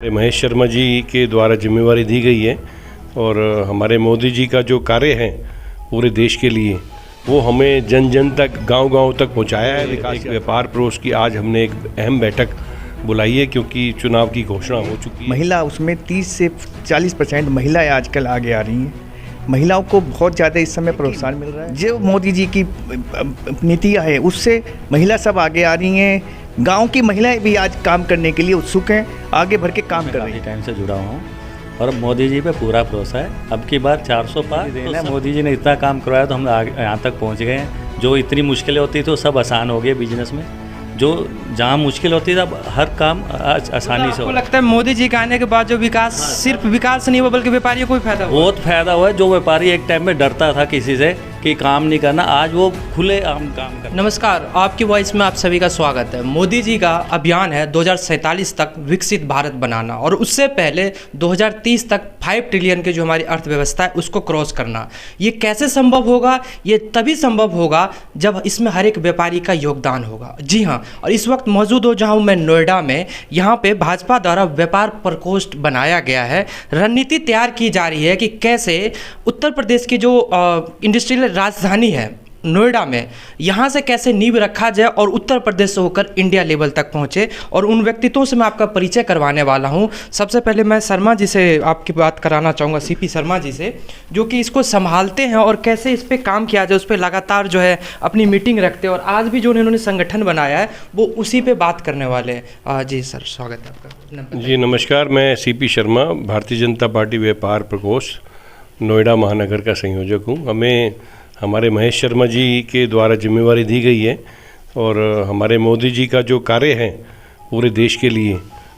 महेश शर्मा जी के द्वारा जिम्मेवारी दी गई है और हमारे मोदी जी का जो कार्य है पूरे देश के लिए वो हमें जन जन तक गांव-गांव तक पहुंचाया है। विकास व्यापार पड़ोस की आज हमने एक अहम बैठक बुलाई है क्योंकि चुनाव की घोषणा हो चुकी है। महिला उसमें 30 से 40% महिलाएं आजकल आगे आ रही हैं। महिलाओं को बहुत ज़्यादा इस समय प्रोत्साहन मिल रहा है। जो मोदी जी की नीतियाँ है उससे महिला सब आगे आ रही हैं। गांव की महिलाएं भी आज काम करने के लिए उत्सुक हैं, आगे बढ़ के काम कर रही हैं। टाइम से जुड़ा हूँ और मोदी जी पे पूरा भरोसा है। अब की बार 400 पार देना, मोदी जी ने इतना काम करवाया तो हम यहाँ तक पहुँच गए हैं। जो इतनी मुश्किलें होती तो सब आसान हो गए बिजनेस में। जो जहाँ मुश्किल होती है अब हर काम आसानी से हो। लगता है मोदी जी के आने के बाद जो विकास सिर्फ विकास नहीं हुआ बल्कि व्यापारियों को भी फायदा हुआ। बहुत फायदा हुआ है। जो व्यापारी एक टाइम में डरता था किसी से कि काम नहीं करना, आज वो खुले आम काम कर। नमस्कार, आपकी वॉइस में आप सभी का स्वागत है। मोदी जी का अभियान है 2047 तक विकसित भारत बनाना और उससे पहले 2030 तक 5 ट्रिलियन की जो हमारी अर्थव्यवस्था है उसको क्रॉस करना। ये कैसे संभव होगा? ये तभी संभव होगा जब इसमें हर एक व्यापारी का योगदान होगा। जी हाँ, और इस वक्त मौजूद हो जहाँ मैं नोएडा में, यहाँ पे भाजपा द्वारा व्यापार प्रकोष्ठ बनाया गया है। रणनीति तैयार की जा रही है कि कैसे उत्तर प्रदेश की जो इंडस्ट्रियल राजधानी है नोएडा में, यहाँ से कैसे नींव रखा जाए और उत्तर प्रदेश से होकर इंडिया लेवल तक पहुँचे। और उन व्यक्तित्वों से मैं आपका परिचय करवाने वाला हूँ। सबसे पहले मैं शर्मा जी से आपकी बात कराना चाहूँगा, सीपी शर्मा जी से, जो कि इसको संभालते हैं और कैसे इस पर काम किया जाए उस पर लगातार जो है अपनी मीटिंग रखते हैं। और आज भी जो उन्होंने संगठन बनाया है वो उसी पर बात करने वाले हैं। जी सर, स्वागत है आपका। जी नमस्कार, मैं सीपी शर्मा, भारतीय जनता पार्टी व्यापार प्रकोष्ठ नोएडा महानगर का संयोजक हूँ। हमें हमारे महेश शर्मा जी के द्वारा जिम्मेवारी दी गई है और हमारे मोदी जी का जो कार्य है पूरे देश के लिए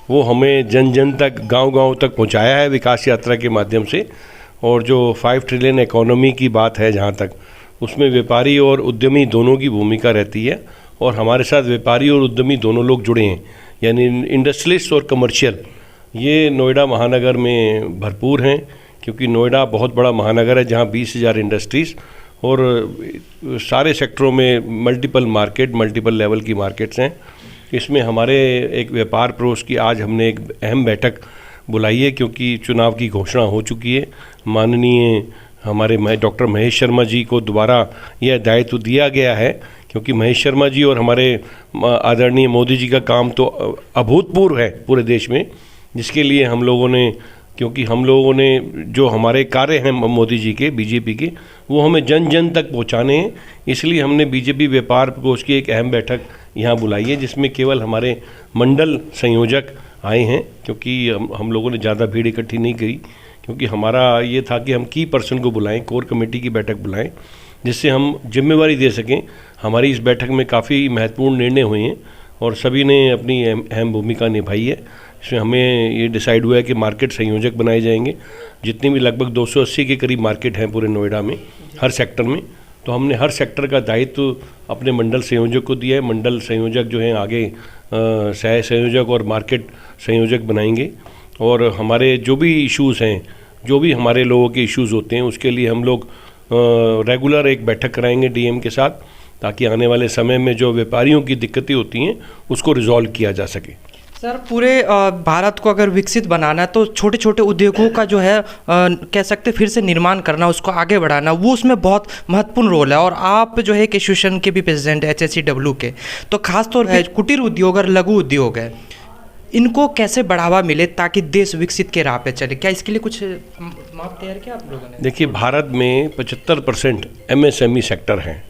वो हमें जन जन तक गांव-गांव तक पहुंचाया है विकास यात्रा के माध्यम से। और जो 5 ट्रिलियन इकोनॉमी की बात है जहां तक, उसमें व्यापारी और उद्यमी दोनों की भूमिका रहती है और हमारे साथ व्यापारी और उद्यमी दोनों लोग जुड़े हैं, यानी इंडस्ट्रियलिस्ट और कमर्शियल, ये नोएडा महानगर में भरपूर हैं क्योंकि नोएडा बहुत बड़ा महानगर है जहाँ 20,000 इंडस्ट्रीज़ और सारे सेक्टरों में मल्टीपल मार्केट, मल्टीपल लेवल की मार्केट्स हैं। इसमें हमारे एक व्यापार पड़ोस की आज हमने एक अहम बैठक बुलाई है क्योंकि चुनाव की घोषणा हो चुकी है। माननीय हमारे डॉक्टर महेश शर्मा जी को दोबारा यह दायित्व दिया गया है क्योंकि महेश शर्मा जी और हमारे आदरणीय मोदी जी का काम तो अभूतपूर्व है पूरे देश में, जिसके लिए हम लोगों ने, क्योंकि हम लोगों ने जो हमारे कार्य हैं मोदी जी के, बीजेपी के, वो हमें जन जन तक पहुंचाने हैं। इसलिए हमने बीजेपी व्यापार प्रकोष्ठ की एक अहम बैठक यहाँ बुलाई है जिसमें केवल हमारे मंडल संयोजक आए हैं क्योंकि हम लोगों ने ज़्यादा भीड़ इकट्ठी नहीं करी क्योंकि हमारा ये था कि हम की पर्सन को बुलाएं, कोर कमेटी की बैठक बुलाएं जिससे हम जिम्मेवारी दे सकें। हमारी इस बैठक में काफ़ी महत्वपूर्ण निर्णय हुए हैं और सभी ने अपनी अहम भूमिका निभाई है। इसमें हमें ये डिसाइड हुआ है कि मार्केट संयोजक बनाए जाएंगे। जितनी भी लगभग 280 के करीब मार्केट हैं पूरे नोएडा में, हर सेक्टर में, तो हमने हर सेक्टर का दायित्व अपने मंडल संयोजक को दिया है। मंडल संयोजक जो हैं आगे सह संयोजक और मार्केट संयोजक बनाएंगे और हमारे जो भी इश्यूज़ हैं, जो भी हमारे लोगों के इश्यूज़ होते हैं, उसके लिए हम लोग रेगुलर एक बैठक कराएंगे डीएम के साथ ताकि आने वाले समय में जो व्यापारियों की दिक्कतें होती हैं उसको रिजॉल्व किया जा सके। सर, पूरे भारत को अगर विकसित बनाना है तो छोटे छोटे उद्योगों का जो है कह सकते फिर से निर्माण करना, उसको आगे बढ़ाना, वो उसमें बहुत महत्वपूर्ण रोल है। और आप जो है एक एसोसिएशन के भी प्रेसिडेंट है HSCW के, तो खासतौर पर कुटीर उद्योग और लघु उद्योग है, इनको कैसे बढ़ावा मिले ताकि देश विकसित के राह पे चले? क्या इसके लिए कुछ माप तैयार किया आप लोगों ने? देखिए, भारत में 75% MSME सेक्टर हैं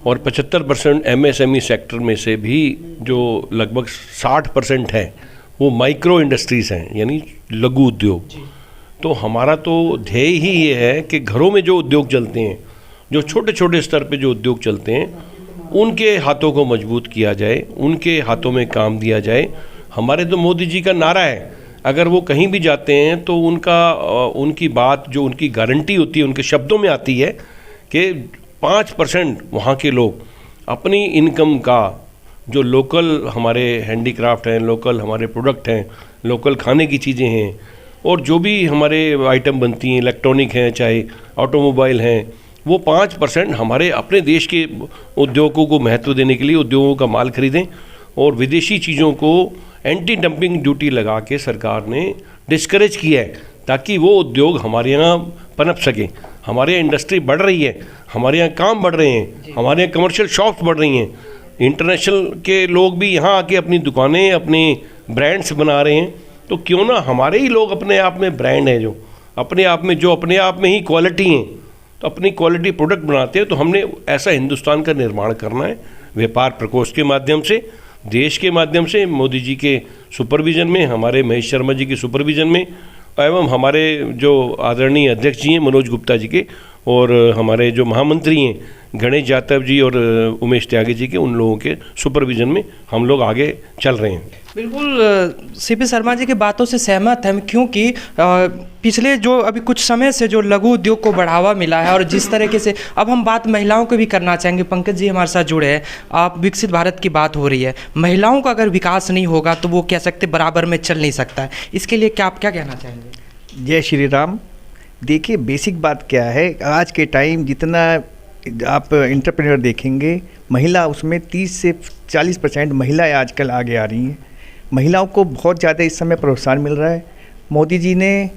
और 75% MSME सेक्टर में से भी जो लगभग 60% है वो माइक्रो इंडस्ट्रीज़ हैं, यानी लघु उद्योग। तो हमारा तो ध्येय ही ये है कि घरों में जो उद्योग चलते हैं, जो छोटे छोटे स्तर पे जो उद्योग चलते हैं, उनके हाथों को मजबूत किया जाए, उनके हाथों में काम दिया जाए। हमारे तो मोदी जी का नारा है, अगर वो कहीं भी जाते हैं तो उनकी बात, जो उनकी गारंटी होती है, उनके शब्दों में आती है कि 5% वहाँ के लोग अपनी इनकम का, जो लोकल हमारे हैंडीक्राफ्ट हैं, लोकल हमारे प्रोडक्ट हैं, लोकल खाने की चीज़ें हैं और जो भी हमारे आइटम बनती हैं, इलेक्ट्रॉनिक हैं, चाहे ऑटोमोबाइल हैं, वो 5% हमारे अपने देश के उद्योगों को महत्व देने के लिए उद्योगों का माल खरीदें और विदेशी चीज़ों को एंटी डंपिंग ड्यूटी लगा के सरकार ने डिस्करेज किया है, ताकि वो उद्योग हमारे यहाँ पनप सके। हमारे यहाँ इंडस्ट्री बढ़ रही है, हमारे यहाँ काम बढ़ रहे हैं, हमारे यहाँ कमर्शियल शॉप्स बढ़ रही हैं, इंटरनेशनल के लोग भी यहाँ आके अपनी दुकानें, अपने ब्रांड्स बना रहे हैं। तो क्यों ना हमारे ही लोग अपने आप में ब्रांड हैं, जो अपने आप में ही क्वालिटी हैं, तो अपनी क्वालिटी प्रोडक्ट बनाते हैं। तो हमने ऐसा हिंदुस्तान का निर्माण करना है व्यापार प्रकोष्ठ के माध्यम से, देश के माध्यम से, मोदी जी के सुपरविज़न में, हमारे महेश शर्मा जी के सुपरविज़न में, एवं हमारे जो आदरणीय अध्यक्ष जी हैं मनोज गुप्ता जी के, और हमारे जो महामंत्री हैं गणेश यादव जी और उमेश त्यागी जी के, उन लोगों के सुपरविज़न में हम लोग आगे चल रहे हैं। बिल्कुल सीपी शर्मा जी की बातों से सहमत हैं, क्योंकि पिछले जो अभी कुछ समय से जो लघु उद्योग को बढ़ावा मिला है, और जिस तरीके से अब हम बात महिलाओं की भी करना चाहेंगे। पंकज जी हमारे साथ जुड़े हैं, आप विकसित भारत की बात हो रही है, महिलाओं का अगर विकास नहीं होगा तो वो कह सकते बराबर में चल नहीं सकता है। इसके लिए आप क्या कहना चाहेंगे? जय श्री राम। देखिए बेसिक बात क्या है, आज के टाइम जितना आप एंटरप्रेन्योर देखेंगे, महिला उसमें 30 से 40% महिलाएं आजकल आगे आ रही हैं। महिलाओं को बहुत ज़्यादा इस समय प्रोत्साहन मिल रहा है। मोदी जी ने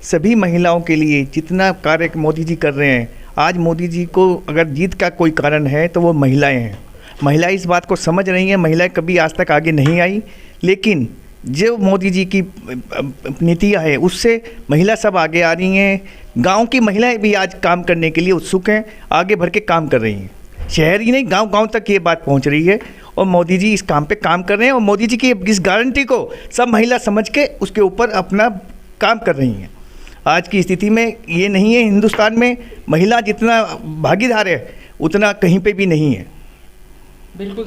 सभी महिलाओं के लिए जितना कार्य मोदी जी कर रहे हैं, आज मोदी जी को अगर जीत का कोई कारण है तो वो महिलाएं हैं। महिलाएं इस बात को समझ रही हैं। महिलाएं कभी आज तक आगे नहीं आई, लेकिन जो मोदी जी की नीतियाँ है उससे महिला सब आगे आ रही हैं। गांव की महिलाएं भी आज काम करने के लिए उत्सुक हैं, आगे बढ़ के काम कर रही हैं। शहर ही नहीं, गांव-गांव तक ये बात पहुंच रही है, और मोदी जी इस काम पे काम कर रहे हैं। और मोदी जी की इस गारंटी को सब महिला समझ के उसके ऊपर अपना काम कर रही हैं। आज की स्थिति में ये नहीं है, हिंदुस्तान में महिला जितना भागीदार है उतना कहीं पे भी नहीं है। बिल्कुल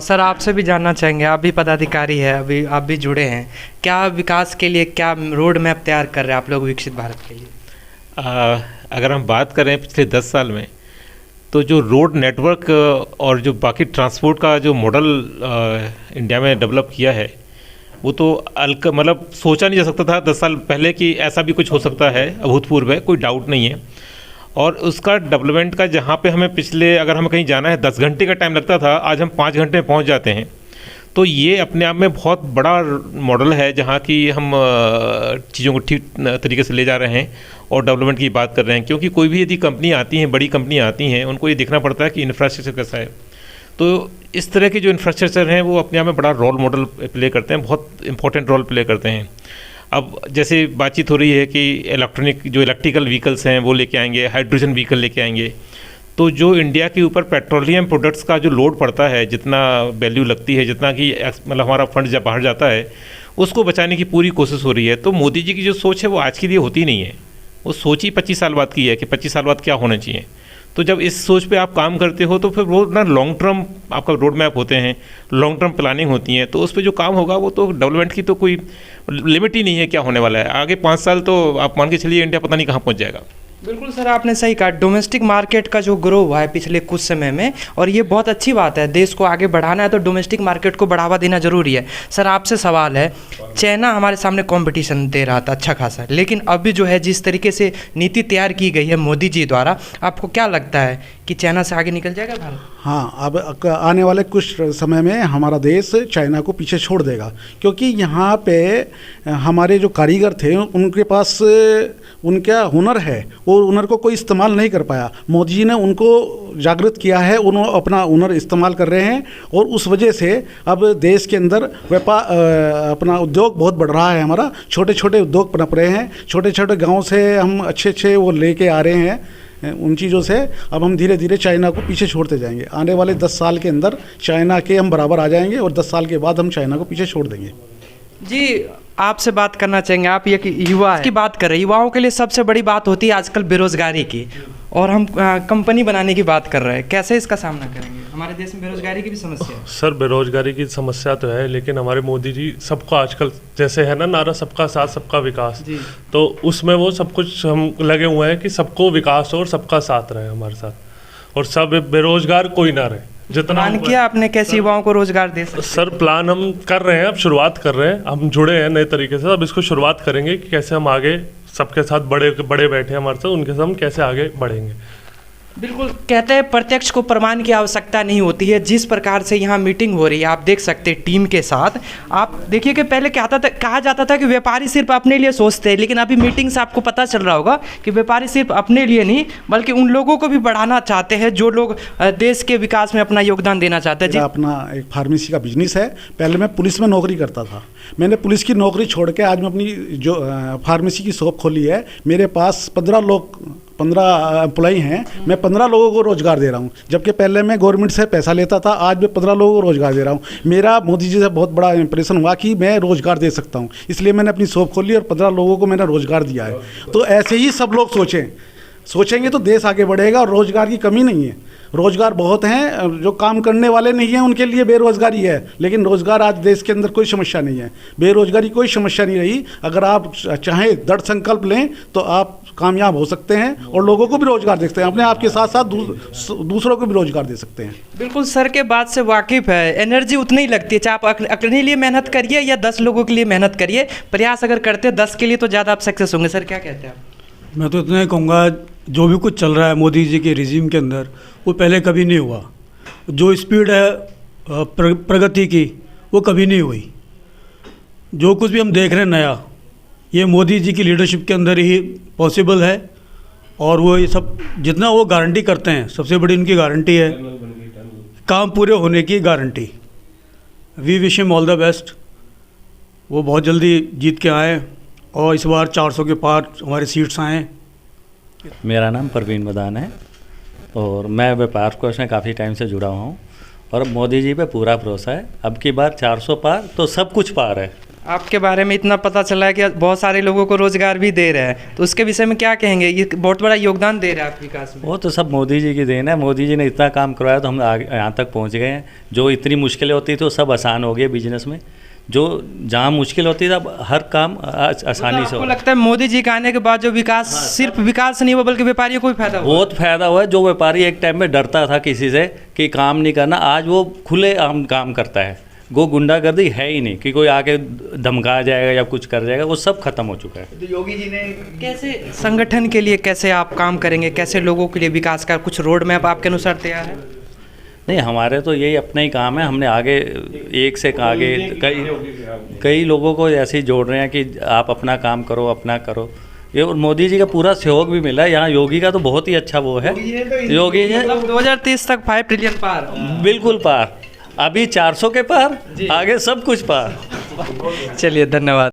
सर आपसे भी जानना चाहेंगे, आप भी पदाधिकारी हैं, अभी आप भी जुड़े हैं, क्या विकास के लिए क्या रोड मैप तैयार कर रहे हैं आप लोग विकसित भारत के लिए? अगर हम बात करें पिछले 10 साल में, तो जो रोड नेटवर्क और जो बाकी ट्रांसपोर्ट का जो मॉडल इंडिया में डेवलप किया है, वो तो मतलब सोचा नहीं जा सकता था 10 साल पहले कि ऐसा भी कुछ हो सकता है। अभूतपूर्व है, कोई डाउट नहीं है। और उसका डेवलपमेंट का जहाँ पे हमें पिछले, अगर हमें कहीं जाना है 10 घंटे का टाइम लगता था, आज हम 5 घंटे में पहुँच जाते हैं। तो ये अपने आप में बहुत बड़ा मॉडल है, जहाँ की हम चीज़ों को ठीक तरीके से ले जा रहे हैं और डेवलपमेंट की बात कर रहे हैं। क्योंकि कोई भी यदि कंपनी आती हैं, बड़ी कंपनी आती हैं, उनको ये देखना पड़ता है कि इंफ्रास्ट्रक्चर कैसा है। तो इस तरह के जो इंफ्रास्ट्रक्चर हैं वो अपने आप में बड़ा रोल मॉडल प्ले करते हैं, बहुत इंपॉर्टेंट रोल प्ले करते हैं। अब जैसे बातचीत हो रही है कि इलेक्ट्रिकल व्हीकल्स हैं वो लेके आएंगे, हाइड्रोजन व्हीकल लेके आएंगे। तो जो इंडिया के ऊपर पेट्रोलियम प्रोडक्ट्स का जो लोड पड़ता है, जितना वैल्यू लगती है, जितना कि मतलब हमारा फंड जब बाहर जाता है, उसको बचाने की पूरी कोशिश हो रही है। तो मोदी जी की जो सोच है वो आज के लिए होती नहीं है, वो सोच ही 25 साल बाद की है कि 25 साल बाद क्या होना चाहिए। तो जब इस सोच पे आप काम करते हो तो फिर वो ना लॉन्ग टर्म आपका रोड मैप होते हैं, लॉन्ग टर्म प्लानिंग होती हैं। तो उस पर जो काम होगा वो तो डेवलपमेंट की तो कोई लिमिट ही नहीं है क्या होने वाला है। आगे 5 साल तो आप मान के चलिए इंडिया पता नहीं कहाँ पहुँच जाएगा। बिल्कुल सर आपने सही कहा, डोमेस्टिक मार्केट का जो ग्रो हुआ है पिछले कुछ समय में, और ये बहुत अच्छी बात है। देश को आगे बढ़ाना है तो डोमेस्टिक मार्केट को बढ़ावा देना जरूरी है। सर आपसे सवाल है, चाइना हमारे सामने कंपटीशन दे रहा था अच्छा खासा, लेकिन अभी जो है जिस तरीके से नीति तैयार की गई है मोदी जी द्वारा, आपको क्या लगता है कि चाइना से आगे निकल जाएगा भारत? हाँ, अब आने वाले कुछ समय में हमारा देश चाइना को पीछे छोड़ देगा, क्योंकि यहाँ पे हमारे जो कारीगर थे उनके पास उनका हुनर है, वो हुनर को कोई इस्तेमाल नहीं कर पाया। मोदी जी ने उनको जागृत किया है, उन्होंने अपना हुनर इस्तेमाल कर रहे हैं, और उस वजह से अब देश के अंदर व्यापार अपना उद्योग बहुत बढ़ रहा है। हमारा छोटे छोटे उद्योग पनप रहे हैं, छोटे छोटे गाँव से हम अच्छे वो लेके आ रहे हैं। उन चीज़ों से अब हम धीरे धीरे चाइना को पीछे छोड़ते जाएंगे। आने वाले 10 साल के अंदर चाइना के हम बराबर आ जाएंगे, और 10 साल के बाद हम चाइना को पीछे छोड़ देंगे। जी आपसे बात करना चाहेंगे, आप ये युवा की बात कर रहे हैं। युवाओं के लिए सबसे बड़ी बात होती है आजकल बेरोजगारी की, और हम कंपनी बनाने की बात कर रहे हैं। कैसे इसका सामना करेंगे? हमारे देश में बेरोजगारी की भी समस्या है। सर बेरोजगारी की समस्या तो है, लेकिन हमारे मोदी जी सबको आजकल जैसे है ना नारा सबका साथ सबका विकास, तो उसमें वो सब कुछ हम लगे हुए हैं कि सबको विकास और सबका साथ रहे हमारे साथ, और सब बेरोजगार कोई ना रहे। जितना प्लान किया आपने कैसे युवाओं को रोजगार दे सकते? सर प्लान हम कर रहे हैं, अब शुरुआत कर रहे हैं, हम जुड़े हैं नए तरीके से। अब इसको शुरुआत करेंगे कि कैसे हम आगे सबके साथ बड़े बैठे हमारे साथ, उनके साथ हम कैसे आगे बढ़ेंगे। बिल्कुल, कहते हैं प्रत्यक्ष को प्रमाण की आवश्यकता नहीं होती है। जिस प्रकार से यहाँ मीटिंग हो रही है आप देख सकते हैं टीम के साथ। आप देखिए कि पहले क्या था, कहा जाता था कि व्यापारी सिर्फ अपने लिए सोचते हैं, लेकिन अभी मीटिंग से आपको पता चल रहा होगा कि व्यापारी सिर्फ अपने लिए नहीं बल्कि उन लोगों को भी बढ़ाना चाहते हैं जो लोग देश के विकास में अपना योगदान देना चाहते हैं। जी, अपना एक फार्मेसी का बिजनेस है। पहले मैं पुलिस में नौकरी करता था, मैंने पुलिस की नौकरी छोड़ के आज मैं अपनी जो फार्मेसी की शॉप खोली है। मेरे पास 15 एम्प्लॉई हैं, मैं 15 लोगों को रोज़गार दे रहा हूँ, जबकि पहले मैं गवर्नमेंट से पैसा लेता था, आज मैं 15 लोगों को रोज़गार दे रहा हूँ। मेरा मोदी जी से बहुत बड़ा इंप्रेशन हुआ कि मैं रोज़गार दे सकता हूँ, इसलिए मैंने अपनी शॉप खोली और 15 लोगों को मैंने रोज़गार दिया है। तो ऐसे ही सब लोग सोचेंगे तो देश आगे बढ़ेगा और रोज़गार की कमी नहीं है। रोज़गार बहुत हैं, जो काम करने वाले नहीं हैं उनके लिए बेरोज़गारी है, लेकिन रोज़गार आज देश के अंदर कोई समस्या नहीं है, बेरोज़गारी कोई समस्या नहीं रही। अगर आप चाहें दृढ़ संकल्प लें तो आप कामयाब हो सकते हैं और लोगों को भी रोज़गार दे सकते हैं, अपने आप के साथ साथ दूसरों को भी रोज़गार दे सकते हैं। बिल्कुल, सर के बात से वाकिफ़ है। एनर्जी उतनी ही लगती है, चाहे आप अपने लिए मेहनत करिए या 10 लोगों के लिए मेहनत करिए, प्रयास अगर करते हैं 10 के लिए तो ज़्यादा आप सक्सेस होंगे। सर क्या कहते हैं आप? मैं तो इतना ही कहूँगा, जो भी कुछ चल रहा है मोदी जी के रिजीम के अंदर वो पहले कभी नहीं हुआ। जो स्पीड है प्रगति की वो कभी नहीं हुई। जो कुछ भी हम देख रहे हैं नया, ये मोदी जी की लीडरशिप के अंदर ही पॉसिबल है। और वो ये सब जितना वो गारंटी करते हैं, सबसे बड़ी उनकी गारंटी है काम पूरे होने की guarantee. We wish him all the best. वो बहुत जल्दी जीत के आए और इस बार 400 के पार हमारी सीट्स आएँ। मेरा नाम परवीन मदान है और मैं व्यापार कोष में काफ़ी टाइम से जुड़ा हुआ हूँ और मोदी जी पे पूरा भरोसा है। अब की बार 400 पार तो सब कुछ पार है। आपके बारे में इतना पता चला है कि बहुत सारे लोगों को रोज़गार भी दे रहे हैं, तो उसके विषय में क्या कहेंगे? ये बहुत बड़ा योगदान दे रहा है आप विकास में। वो तो सब मोदी जी की देन है। मोदी जी ने इतना काम करवाया तो हम यहाँ तक पहुँच गए हैं। जो इतनी मुश्किलें होती थी वो सब आसान हो गई बिजनेस में। जो जहाँ मुश्किल होती है अब हर काम आसानी से। आपको लगता है मोदी जी के आने के बाद जो विकास सिर्फ विकास नहीं हुआ बल्कि व्यापारियों को भी फायदा हुआ? बहुत फायदा हुआ है। जो व्यापारी एक टाइम में डरता था किसी से कि काम नहीं करना, आज वो खुले आम काम करता है। वो गुंडागर्दी है ही नहीं कि कोई आके धमका जाएगा या कुछ कर जाएगा, वो सब खत्म हो चुका है। तो योगी जी ने कैसे संगठन के लिए कैसे आप काम करेंगे, कैसे लोगों के लिए विकास का कुछ रोड मैप आपके अनुसार तैयार है? नहीं, हमारे तो यही अपना ही काम है। हमने आगे एक से आगे कई लोगों को ऐसे ही जोड़ रहे हैं कि आप अपना काम करो, अपना करो। ये और मोदी जी का पूरा सहयोग भी मिला है। यहाँ योगी का तो बहुत ही अच्छा वो है। योगी जी 2030 तक 5 ट्रिलियन पार, बिल्कुल पार। अभी 400 के पार, आगे सब कुछ पार। चलिए, धन्यवाद।